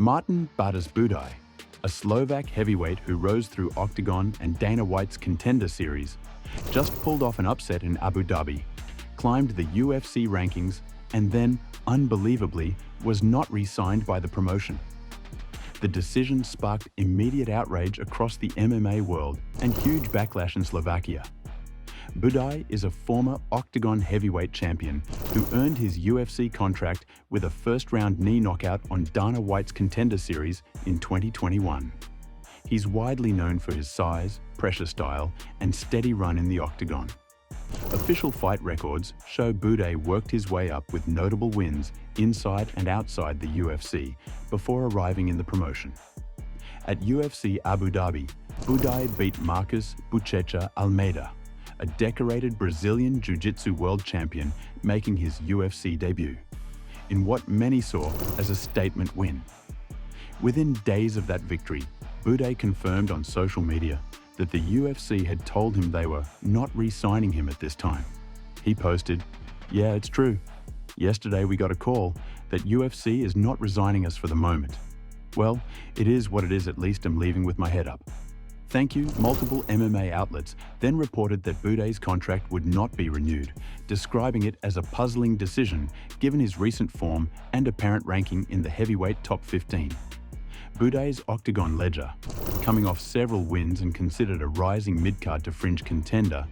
Martin Buday, a Slovak heavyweight who rose through Octagon and Dana White's Contender series, just pulled off an upset in Abu Dhabi, climbed the UFC rankings, and then, unbelievably, was not re-signed by the promotion. The decision sparked immediate outrage across the MMA world and huge backlash in Slovakia. Buday is a former Octagon heavyweight champion who earned his UFC contract with a first-round knee knockout on Dana White's Contender series in 2021. He's widely known for his size, pressure style, and steady run in the Octagon. Official fight records show Buday worked his way up with notable wins inside and outside the UFC before arriving in the promotion. At UFC Abu Dhabi, Buday beat Marcus Buchecha Almeida, a decorated Brazilian Jiu-Jitsu world champion making his UFC debut, in what many saw as a statement win. Within days of that victory, Buday confirmed on social media that the UFC had told him they were not re-signing him at this time. He posted, "Yeah, it's true. Yesterday we got a call that UFC is not resigning us for the moment. Well, it is what it is, at least I'm leaving with my head up." Thank you. Multiple MMA outlets then reported that Buday's contract would not be renewed, describing it as a puzzling decision given his recent form and apparent ranking in the heavyweight top 15. Buday's Octagon ledger, coming off several wins and considered a rising midcard to fringe contender,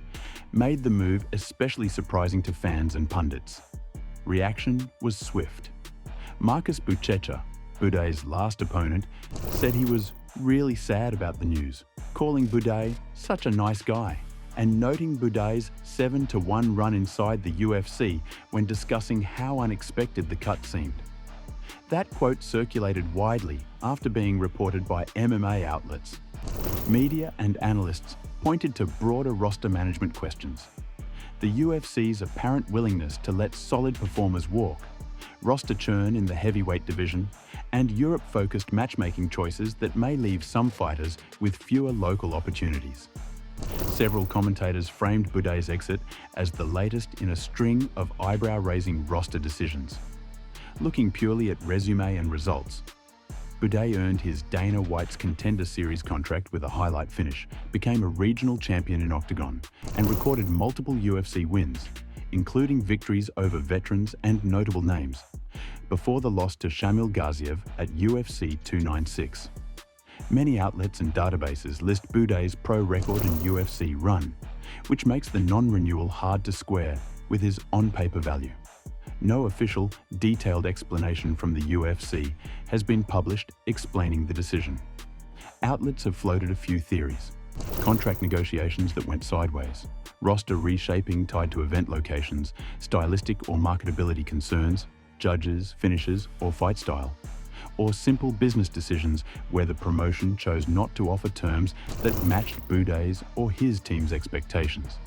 made the move especially surprising to fans and pundits. Reaction was swift. Marcus Buchecha, Buday's last opponent, said he was really sad about the news, calling Buday such a nice guy, and noting Buday's 7-1 run inside the UFC when discussing how unexpected the cut seemed. That quote circulated widely after being reported by MMA outlets. Media and analysts pointed to broader roster management questions. The UFC's apparent willingness to let solid performers walk, roster churn in the heavyweight division, and Europe-focused matchmaking choices that may leave some fighters with fewer local opportunities. Several commentators framed Buday's exit as the latest in a string of eyebrow-raising roster decisions. Looking purely at resume and results, Buday earned his Dana White's Contender Series contract with a highlight finish, became a regional champion in Octagon, and recorded multiple UFC wins, including victories over veterans and notable names, before the loss to Shamil Gaziev at UFC 296. Many outlets and databases list Buday's pro record and UFC run, which makes the non-renewal hard to square with his on-paper value. No official, detailed explanation from the UFC has been published explaining the decision. Outlets have floated a few theories: contract negotiations that went sideways, roster reshaping tied to event locations, stylistic or marketability concerns, judges, finishers, or fight style, or simple business decisions where the promotion chose not to offer terms that matched Buday's or his team's expectations.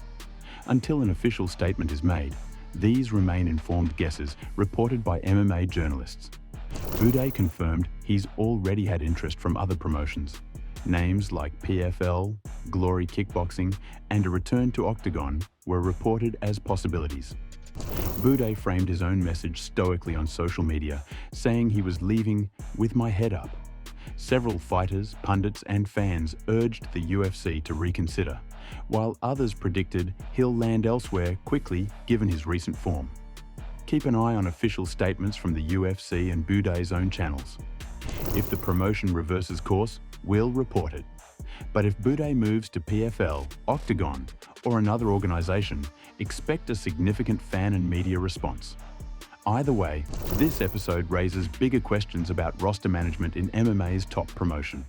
Until an official statement is made, these remain informed guesses reported by MMA journalists. Buday confirmed he's already had interest from other promotions. Names like PFL, Glory Kickboxing, and a return to Octagon were reported as possibilities. Buday framed his own message stoically on social media, saying he was leaving with my head up. Several fighters, pundits, and fans urged the UFC to reconsider, while others predicted he'll land elsewhere quickly given his recent form. Keep an eye on official statements from the UFC and Buday's own channels. If the promotion reverses course, we'll report it. But if Buday moves to PFL, Octagon, or another organization, expect a significant fan and media response. Either way, this episode raises bigger questions about roster management in MMA's top promotion.